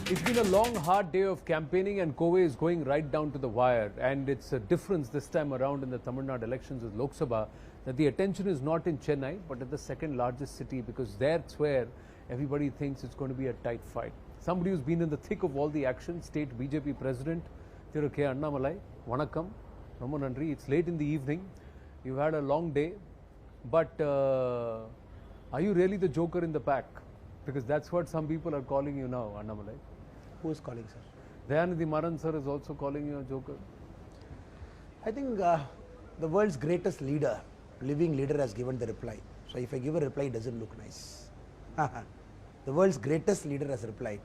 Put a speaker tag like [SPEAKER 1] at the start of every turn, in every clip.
[SPEAKER 1] It's been a long, hard day of campaigning, and Kowe is going right down to the wire. And it's a difference this time around in the Tamil Nadu elections with Lok Sabha that the attention is not in Chennai, but at the second largest city, because that's where everybody thinks it's going to be a tight fight. Somebody who's been in the thick of all the action, State BJP President Thiru K. Annamalai. Vanakkam, Romma Nandri. It's late in the evening. You've had a long day, but are you really the joker in the pack? Because that's what some people are calling you now, Annamalai.
[SPEAKER 2] Who is calling, sir?
[SPEAKER 1] Dayanidhi Maran sir is also calling you a joker.
[SPEAKER 2] I think the world's greatest leader, living leader, has given the reply. So if I give a reply, it doesn't look nice. The world's greatest leader has replied.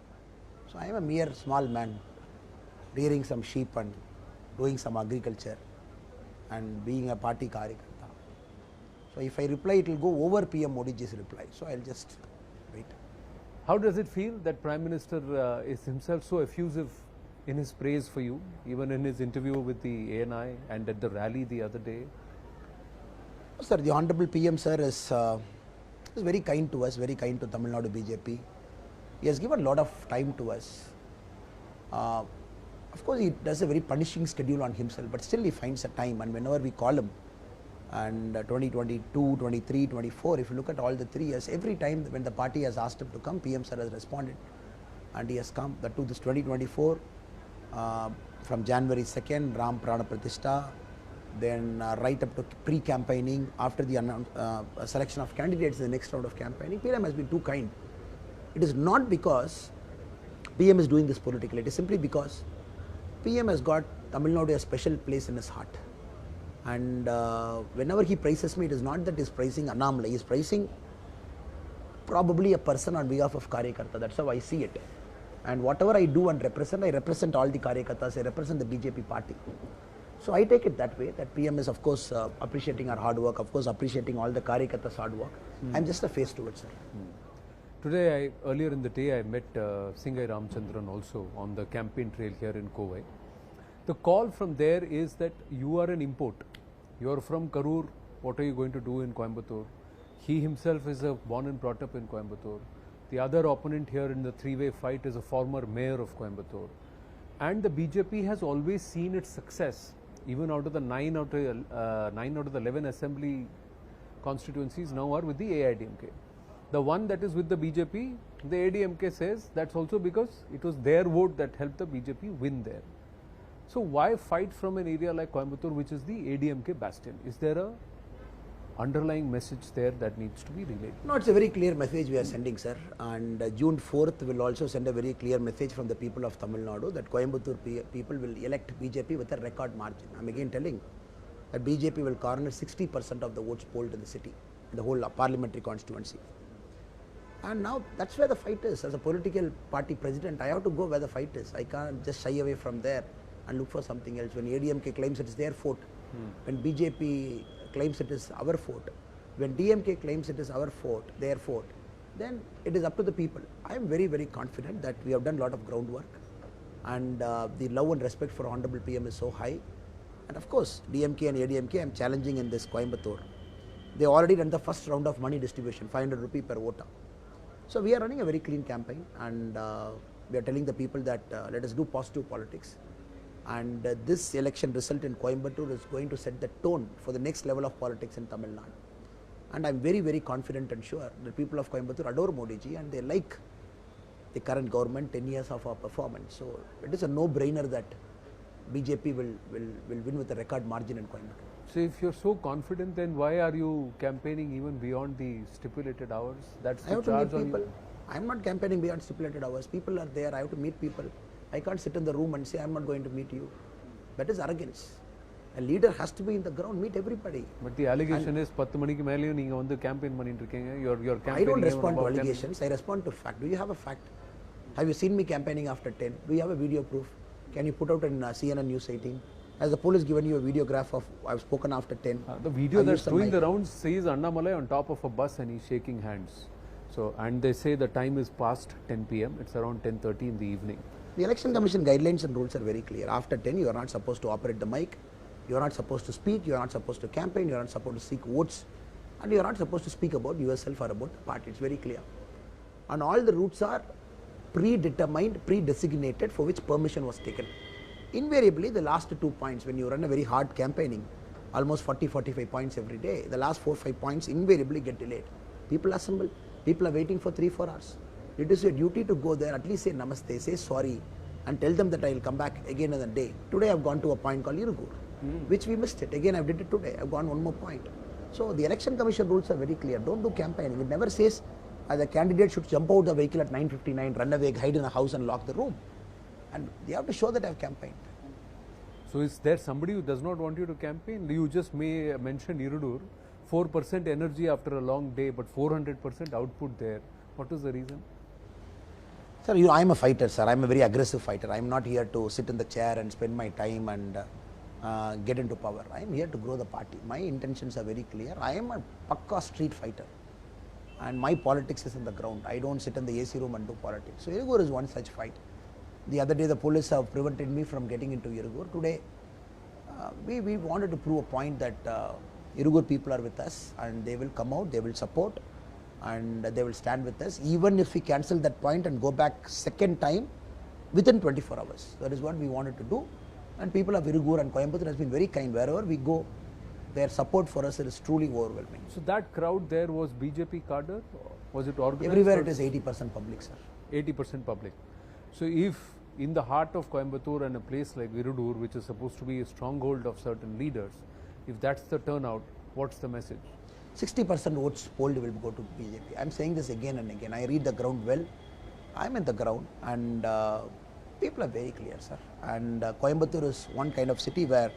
[SPEAKER 2] So I am a mere small man, rearing some sheep and doing some agriculture and being a party karyakarta. So if I reply, it will go over PM Modiji's reply. So I'll just wait.
[SPEAKER 1] How does it feel that Prime Minister is himself so effusive in his praise for you, even in his interview with the ANI and at the rally the other day?
[SPEAKER 2] Sir, the Honorable PM sir is very kind to us, very kind to Tamil Nadu BJP. He has given a lot of time to us. Of course, he does a very punishing schedule on himself, but still he finds a time, and whenever we call him, and 2022, 23, 24, if you look at all the 3 years, every time when the party has asked him to come, PM sir has responded and he has come. That to this 2024, from January 2nd, Ram Prana Pratishtha, then right up to pre-campaigning, after the selection of candidates in the next round of campaigning, PM has been too kind. It is not because PM is doing this politically, it is simply because PM has got Tamil Nadu a special place in his heart. And whenever he praises me, it is not that he is praising annamalai, he is praising probably a person on behalf of Karyakarta. That's how I see it. And whatever I do and represent, I represent all the Karyakartas, I represent the BJP party. So I take it that way, that PM is of course appreciating our hard work, of course appreciating all the Karyakartas' hard work. I'm just a face to it, sir.
[SPEAKER 1] Today, earlier in the day, I met Singai Ramchandran also on the campaign trail here in Kovai. The call from there is that you are an import. You are from Karur. What are you going to do in Coimbatore? He himself is born and brought up in Coimbatore. The other opponent here in the three-way fight is a former mayor of Coimbatore. And the BJP has always seen its success, even out of the 9 out of the 11 assembly constituencies now are with the AIDMK. The one that is with the BJP, the ADMK says that's also because it was their vote that helped the BJP win there. So why fight from an area like Coimbatore, which is the ADMK bastion? Is there a underlying message there that needs to be relayed?
[SPEAKER 2] No, it's a very clear message we are sending, sir. And June 4th will also send a very clear message from the people of Tamil Nadu that Coimbatore people will elect BJP with a record margin. I'm again telling that BJP will garner 60% of the votes polled in the city, in the whole parliamentary constituency. And now that's where the fight is. As a political party president, I have to go where the fight is. I can't just shy away from there and look for something else. When ADMK claims it is their fort, when BJP claims it is our fort, when DMK claims it is our fort, their fort, then it is up to the people. I am very, very confident that we have done a lot of groundwork, and the love and respect for Honorable PM is so high. And of course, DMK and ADMK I am challenging in this Coimbatore. They already done the first round of money distribution, 500 rupee per voter. So we are running a very clean campaign, and we are telling the people that let us do positive politics. And this election result in Coimbatore is going to set the tone for the next level of politics in Tamil Nadu. And I'm very, very confident and sure the people of Coimbatore adore Modiji and they like the current government, 10 years of our performance. So it is a no-brainer that BJP will win with a record margin in Coimbatore.
[SPEAKER 1] So if you're so confident, then why are you campaigning even beyond the stipulated hours? That's the charge on you.
[SPEAKER 2] I'm not campaigning beyond stipulated hours. People are there. I have to meet people. I can't sit in the room and say I'm not going to meet you. That is arrogance. A leader has to be in the ground, meet everybody.
[SPEAKER 1] But the allegation is 10 மணிக்கு மேலயும் நீங்க வந்து campaign பண்ணிட்டு இருக்கீங்க. You're campaigning.
[SPEAKER 2] I don't respond to allegations. I respond to fact. Do you have a fact? Have you seen me campaigning after 10? Do you have a video proof? Can you put out in CNN News 18? Has the police given you a videograph of I've spoken after 10?
[SPEAKER 1] The video that's doing the rounds says Annamalai on top of a bus and he's shaking hands. So, and they say the time is past 10 p.m. It's around 10:30 in the evening.
[SPEAKER 2] The Election Commission guidelines and rules are very clear. After 10, you are not supposed to operate the mic, you are not supposed to speak, you are not supposed to campaign, you are not supposed to seek votes, and you are not supposed to speak about yourself or about the party. It's very clear. And all the routes are predetermined, pre-designated for which permission was taken. Invariably, the last 2 points, when you run a very hard campaigning, almost 40-45 points every day, the last 4-5 points invariably get delayed. People assemble, people are waiting for 3-4 hours. It is your duty to go there, at least say namaste, say sorry, and tell them that I will come back again in a day. Today I have gone to a point called Irugur, which we missed it. Again I did it today, I have gone one more point. So the election commission rules are very clear. Don't do campaigning. It never says the candidate should jump out the vehicle at 9:59, run away, hide in a house and lock the room. And they have to show that I have campaigned.
[SPEAKER 1] So is there somebody who does not want you to campaign? You just may mention Irudur, 4% energy after a long day, but 400% output there. What is the reason?
[SPEAKER 2] Sir, I am a fighter, sir. I am a very aggressive fighter. I am not here to sit in the chair and spend my time and get into power. I am here to grow the party. My intentions are very clear. I am a pakka street fighter. And my politics is in the ground. I don't sit in the AC room and do politics. So Irugur is one such fight. The other day the police have prevented me from getting into Irugur. Today we wanted to prove a point that Irugur people are with us and they will come out, they will support and they will stand with us even if we cancel that point and go back second time within 24 hours. That is what we wanted to do, and people of Irugur and Coimbatore has been very kind. Wherever we go, their support for us is truly overwhelming.
[SPEAKER 1] So that crowd there was BJP cadre? Was it organized?
[SPEAKER 2] Everywhere it is 80% public, sir.
[SPEAKER 1] 80% public. So if in the heart of Coimbatore and a place like Irudur, which is supposed to be a stronghold of certain leaders, if that's the turnout, what's the message? 60%
[SPEAKER 2] votes polled will go to BJP. I am saying this again and again. I read the ground well. I am in the ground and people are very clear, sir. And Coimbatore is one kind of city where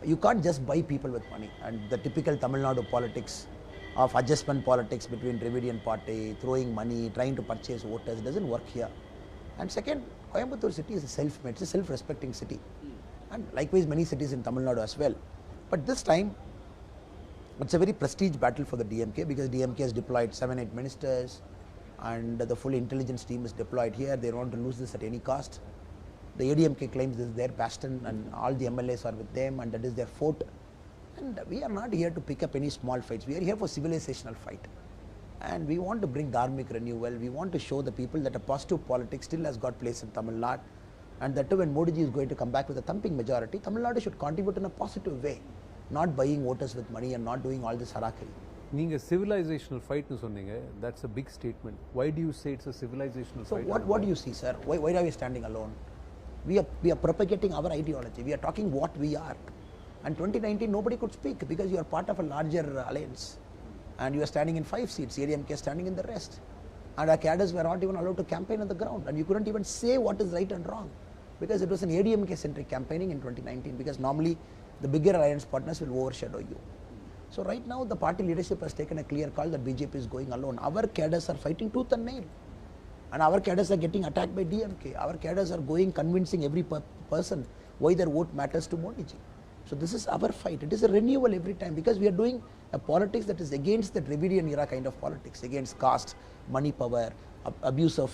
[SPEAKER 2] you can't just buy people with money. And the typical Tamil Nadu politics of adjustment politics between Dravidian party, throwing money, trying to purchase voters, doesn't work here. And second, Coimbatore city is a self-made, it's a self-respecting city. And likewise many cities in Tamil Nadu as well. But this time, it's a very prestige battle for the DMK because DMK has deployed 7-8 ministers and the full intelligence team is deployed here. They don't want to lose this at any cost. The ADMK claims this is their bastion and all the MLAs are with them and that is their fort. And we are not here to pick up any small fights. We are here for civilizational fight. And we want to bring dharmic renewal. We want to show the people that a positive politics still has got place in Tamil Nadu. And that when Modi ji is going to come back with a thumping majority, Tamil Nadu should contribute in a positive way. Not buying voters with money and not doing all this harakiri.
[SPEAKER 1] Neenga civilizational fight nu sonneenga, that's a big statement. Why do you say it's a civilizational fight?
[SPEAKER 2] So what do you see, sir? Why are we standing alone? We are propagating our ideology. We are talking what we are. And 2019 nobody could speak because you are part of a larger alliance. And you are standing in 5 seats, ADMK is standing in the rest. And our cadres were not even allowed to campaign on the ground. And you couldn't even say what is right and wrong. Because it was an ADMK centric campaigning in 2019. Because normally the bigger alliance partners will overshadow you. So right now the party leadership has taken a clear call that BJP is going alone. Our cadres are fighting tooth and nail. And our cadres are getting attacked by DMK. Our cadres are going convincing every person why their vote matters to Modi ji. So this is our fight. It is a renewal every time because we are doing a politics that is against the Dravidian era kind of politics, against caste, money power, abuse of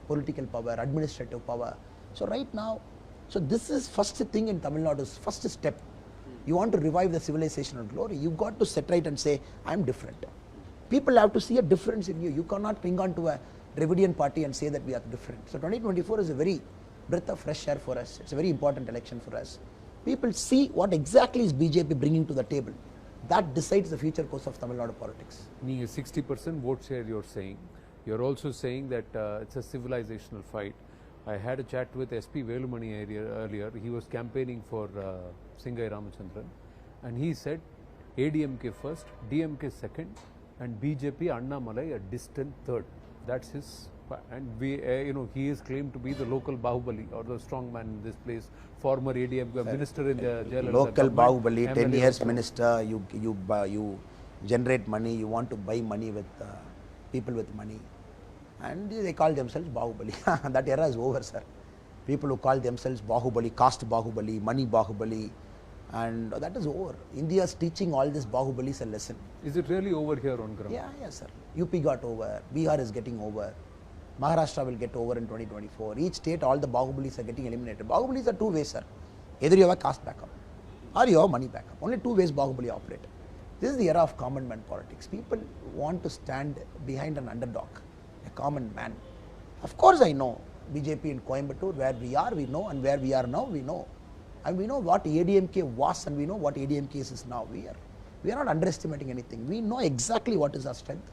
[SPEAKER 2] political power, administrative power. So right now, so this is first thing in Tamil Nadu's first step. You want to revive the civilizational glory, you got to set right and say, I am different. People have to see a difference in you. You cannot cling on to a Dravidian party and say that we are different. So 2024 is a very breath of fresh air for us. It's a very important election for us. People see what exactly is BJP bringing to the table. That decides the future course of Tamil Nadu politics.
[SPEAKER 1] Being a 60% vote share, you're saying. You're also saying that it's a civilizational fight. I had a chat with SP Velumani earlier. He was campaigning for Singai Ramachandran, and he said ADMK first, DMK second, and BJP annamalai a distant third. That's his. And we, he is claimed to be the local Bahubali or the strong man in this place. Former ADMK minister in the jail.
[SPEAKER 2] Local Bahubali, 10 years minister. You generate money. You want to buy money with people with money. And they call themselves Bahubali. That era is over, sir. People who call themselves Bahubali, caste Bahubali, money Bahubali, and that is over. India is teaching all this Bahubalis a lesson.
[SPEAKER 1] Is it really over here on ground?
[SPEAKER 2] Yeah, sir. UP got over, Bihar is getting over, Maharashtra will get over in 2024. Each state, all the Bahubalis are getting eliminated. Bahubalis are two ways, sir. Either you have a caste backup or you have money backup. Only two ways Bahubali operate. This is the era of common man politics. People want to stand behind an underdog, a common man, Of course I know BJP in Coimbatore, where we are, we know, and where we are now, we know. And we know what ADMK was and we know what ADMK is now. We are not underestimating anything. We know exactly what is our strength.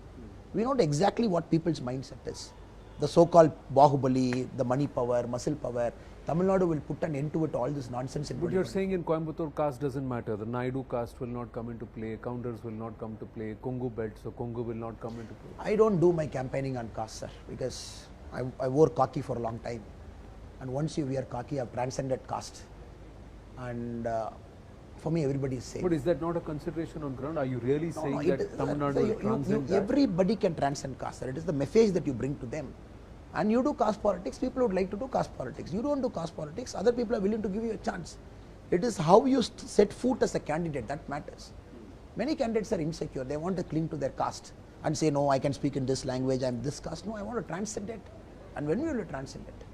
[SPEAKER 2] We know exactly what people's mindset is. The so-called Bahubali, the money power, muscle power, Tamil Nadu will put an end to it, all this nonsense.
[SPEAKER 1] But you're saying in Coimbatore caste doesn't matter. The Naidu caste will not come into play, Counters will not come to play, Kongu belt, so Kongu will not come into play.
[SPEAKER 2] I don't do my campaigning on caste, sir, because I wore khaki for a long time. And once you wear khaki, I've transcended caste. And for me, everybody is same.
[SPEAKER 1] But is that not a consideration on ground? Are you really saying that Tamil Nadu
[SPEAKER 2] sir,
[SPEAKER 1] will transcend that?
[SPEAKER 2] Everybody can transcend caste, sir. It is the message that you bring to them. And you do caste politics, people would like to do caste politics. You don't do caste politics, other people are willing to give you a chance. It is how you set foot as a candidate that matters. Many candidates are insecure, they want to cling to their caste and say, no, I can speak in this language, I'm this caste. No, I want to transcend it. And when will you transcend it?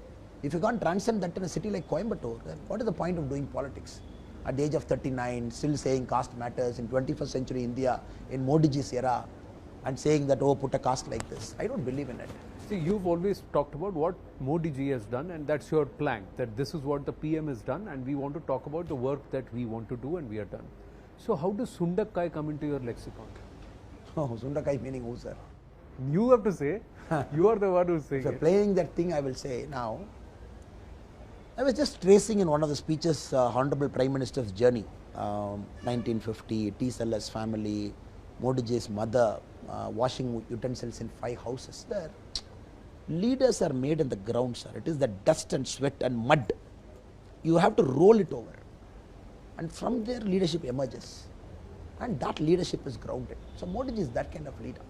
[SPEAKER 2] If you can't transcend that in a city like Coimbatore, then what is the point of doing politics? At the age of 39, still saying caste matters in 21st century India, in Modi ji's era, and saying that, oh, put a caste like this. I don't believe in it.
[SPEAKER 1] See, you've always talked about what Modi ji has done, and that's your plank, that this is what the PM has done, and we want to talk about the work that we want to do and we are done. So how does Sundakkai come into your lexicon?
[SPEAKER 2] Oh, Sundakkai meaning who, sir?
[SPEAKER 1] You have to say. You are the one who's saying
[SPEAKER 2] If you're
[SPEAKER 1] it.
[SPEAKER 2] playing that thing, I will say now. I was just tracing in one of the speeches Honorable Prime Minister's journey, 1950, T. Sellers family, Modi ji's mother, washing utensils in 5 houses. There, leaders are made in the ground, sir. It is the dust and sweat and mud. You have to roll it over. And from there, leadership emerges. And that leadership is grounded. So Modi ji is that kind of leader.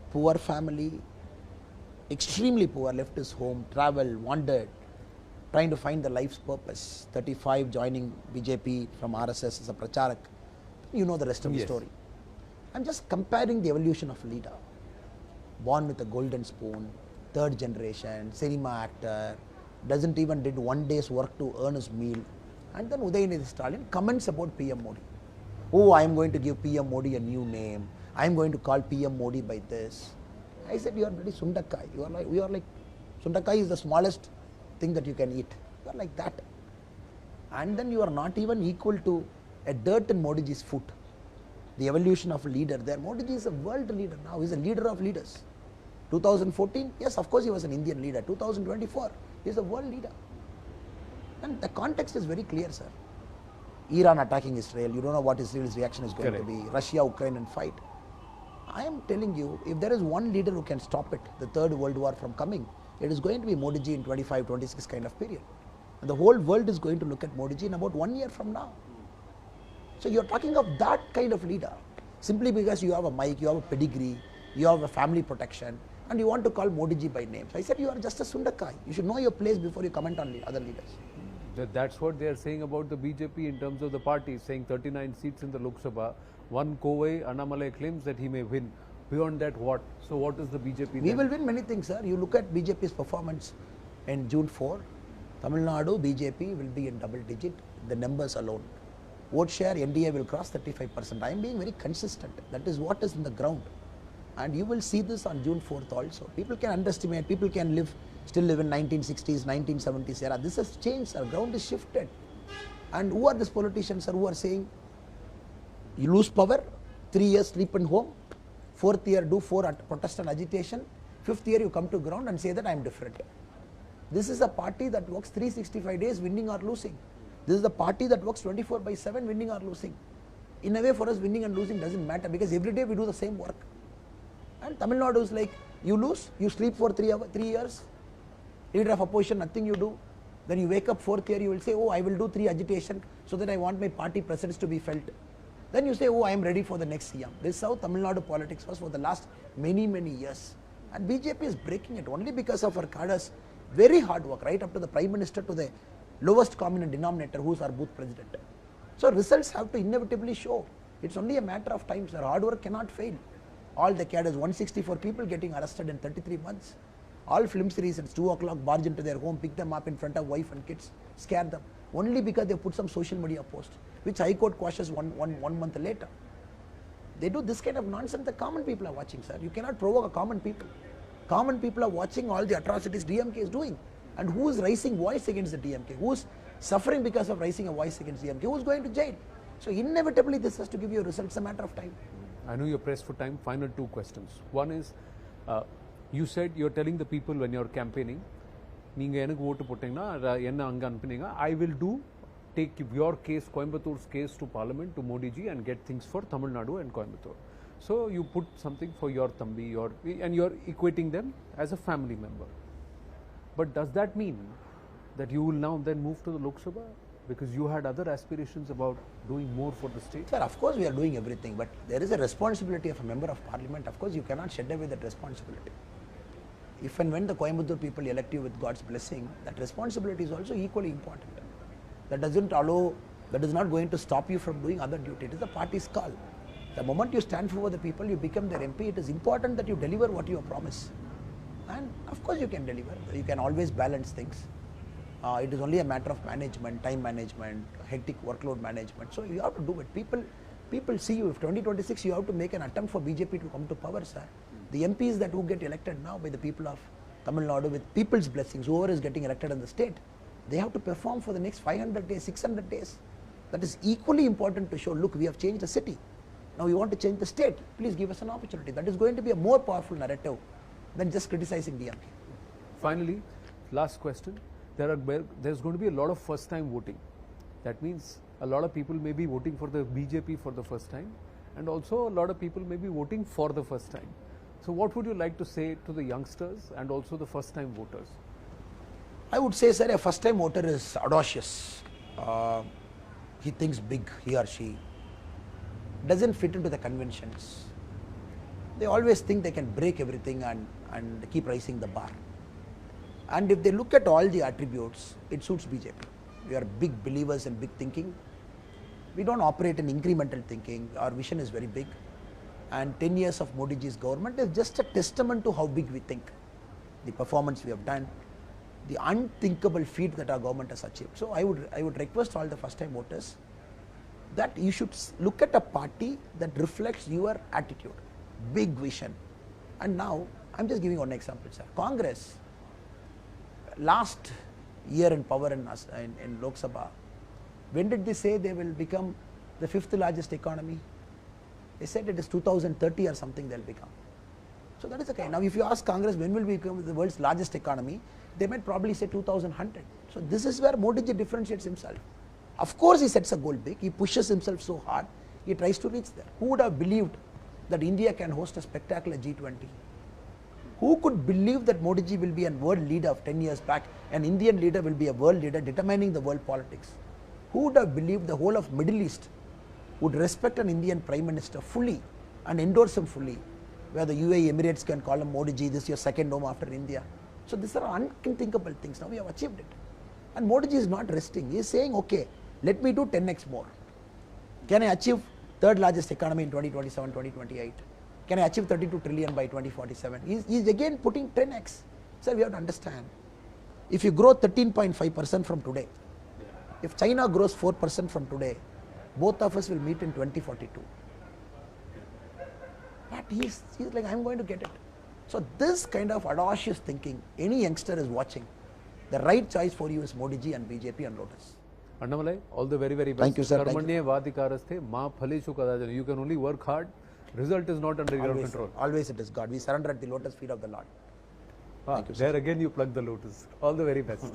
[SPEAKER 2] Poor family, extremely poor, left his home, traveled, wandered, trying to find the life's purpose. 35, joining BJP from RSS as a pracharak. You know the rest of the story. I'm just comparing the evolution of a leader. Born with a golden spoon, 3rd generation, cinema actor, doesn't even did 1 day's work to earn his meal. And then Udayanidhi Stalin comments about PM Modi. Oh, I am going to give PM Modi a new name. I am going to call PM Modi by this. I said, you are very Sundakkai. You are like, Sundakkai is the smallest thing that you can eat. You are like that. And then you are not even equal to a dirt in Modi ji's foot. The evolution of a leader there. Modi ji is a world leader now. He is a leader of leaders. 2014, yes, of course he was an Indian leader. 2024, he is a world leader. And the context is very clear, sir. Iran attacking Israel. You don't know what Israel's reaction is going to be. Russia, Ukraine and fight. I am telling you, if there is one leader who can stop it, the 3rd World War from coming, it is going to be Modi ji in 25, 26 kind of period. And the whole world is going to look at Modi ji in about 1 year from now. So you're talking of that kind of leader, simply because you have a mic, you have a pedigree, you have a family protection, and you want to call Modi ji by name. So I said, you are just a Sundakkai. You should know your place before you comment on other leaders.
[SPEAKER 1] That's what they are saying about the BJP in terms of the party, saying 39 seats in the Lok Sabha. One Kovai, Annamalai claims that he may win. Beyond that, what? So what is the BJP?
[SPEAKER 2] We will win many things, sir. You look at BJP's performance in June 4. Tamil Nadu, BJP will be in double digit, the numbers alone. Vote share, NDA will cross 35%. I am being very consistent. That is what is in the ground. And you will see this on June 4th also. People can underestimate, people can still live in 1960s, 1970s era. This has changed, our ground is shifted. And who are these politicians, sir, who are saying, you lose power, 3 years sleep in home, 4th year do 4 protest and agitation, 5th year you come to ground and say that I am different. This is a party that works 365 days winning or losing. This is the party that works 24/7 winning or losing. In a way, for us, winning and losing doesn't matter because every day we do the same work. And Tamil Nadu is like, you lose, you sleep for 3 years, leader of opposition, nothing you do. Then you wake up 4th year, you will say, oh, I will do 3 agitation so that I want my party presence to be felt. Then you say, oh, I am ready for the next CM. This is how Tamil Nadu politics was for the last many, many years. And BJP is breaking it only because of our cadres. Very hard work, right up to the Prime Minister, to the lowest common denominator, who is our booth president. So results have to inevitably show. It's only a matter of time, sir. Hard work cannot fail. All the cadres, 164 people getting arrested in 33 months. All film series at 2 o'clock barge into their home, pick them up in front of wife and kids, scare them. Only because they put some social media post, which High Court quashes one month later. They do this kind of nonsense, the common people are watching, sir. You cannot provoke a common people. common people are watching all the atrocities DMK is doing. And who is raising voice against the DMK? Who is suffering because of raising a voice against DMK? Who is going to jail? So inevitably this has to give you a result. It's a matter of time.
[SPEAKER 1] I know you're pressed for time. Final two questions. One is, you said you're telling the people when you're campaigning, I will take your case, Coimbator's case to Parliament, to Modi ji, and get things for Tamil Nadu and Coimbatore. So you put something for your Thambi, and you're equating them as a family member. But does that mean that you will now then move to the Lok Sabha? Because you had other aspirations about doing more for the state?
[SPEAKER 2] Sir, of course we are doing everything, but there is a responsibility of a member of parliament. Of course you cannot shed away that responsibility. If and when the Coimbatore people elect you with God's blessing, that responsibility is also equally important. That is not going to stop you from doing other duty. It is the party's call. The moment you stand for the people, you become their MP. It is important that you deliver what you have promised. And of course you can deliver. You can always balance things. It is only a matter of management, time management, hectic workload management. So you have to do it. People see you. If 2026 you have to make an attempt for BJP to come to power, sir. The MPs that who get elected now by the people of Tamil Nadu with people's blessings, whoever is getting elected in the state, they have to perform for the next 500 days, 600 days. That is equally important to show, look, we have changed the city. Now we want to change the state. Please give us an opportunity. That is going to be a more powerful narrative than just criticizing DMK.
[SPEAKER 1] Finally, last question. There's going to be a lot of first time voting. That means a lot of people may be voting for the BJP for the first time, and also a lot of people may be voting for the first time. So what would you like to say to the youngsters and also the first time voters?
[SPEAKER 2] I would say, sir, a first time voter is audacious. He thinks big, he or she. Doesn't fit into the conventions. They always think they can break everything and keep raising the bar. And if they look at all the attributes, it suits BJP. We are big believers in big thinking. We don't operate in incremental thinking. Our vision is very big. And 10 years of Modi ji's government is just a testament to how big we think. The performance we have done, the unthinkable feat that our government has achieved. So I would request all the first time voters that you should look at a party that reflects your attitude, big vision. And now, I'm just giving one example, sir. Congress, last year in power in Lok Sabha, when did they say they will become the 5th largest economy? They said it is 2030 or something they'll become. So that is okay. Now if you ask Congress when will we become the world's largest economy, they might probably say 2100. So this is where Modi ji differentiates himself. Of course he sets a goal big, he pushes himself so hard, he tries to reach there. Who would have believed that India can host a spectacular G20? Who could believe that Modi ji will be a world leader of 10 years back, an Indian leader will be a world leader determining the world politics? Who would have believed the whole of Middle East would respect an Indian Prime Minister fully and endorse him fully, where the UAE Emirates can call him Modi ji, this is your second home after India. So these are unthinkable things. Now we have achieved it. And Modi ji is not resting. He is saying, okay, let me do 10x more. Can I achieve third largest economy in 2027, 2028? Can I achieve 32 trillion by 2047? He is again putting 10x. So we have to understand. If you grow 13.5% from today, if China grows 4% from today, both of us will meet in 2042. But he's like, I'm going to get it. So this kind of audacious thinking, any youngster is watching. The right choice for you is Modi ji and BJP and Lotus.
[SPEAKER 1] Annamalai, all the very, very best.
[SPEAKER 2] Thank you, sir.
[SPEAKER 1] You can only work hard. Result is not under your control.
[SPEAKER 2] Always it is God. We surrender at the lotus feet of the Lord. Thank you, sir.
[SPEAKER 1] There again you plug the lotus. All the very best.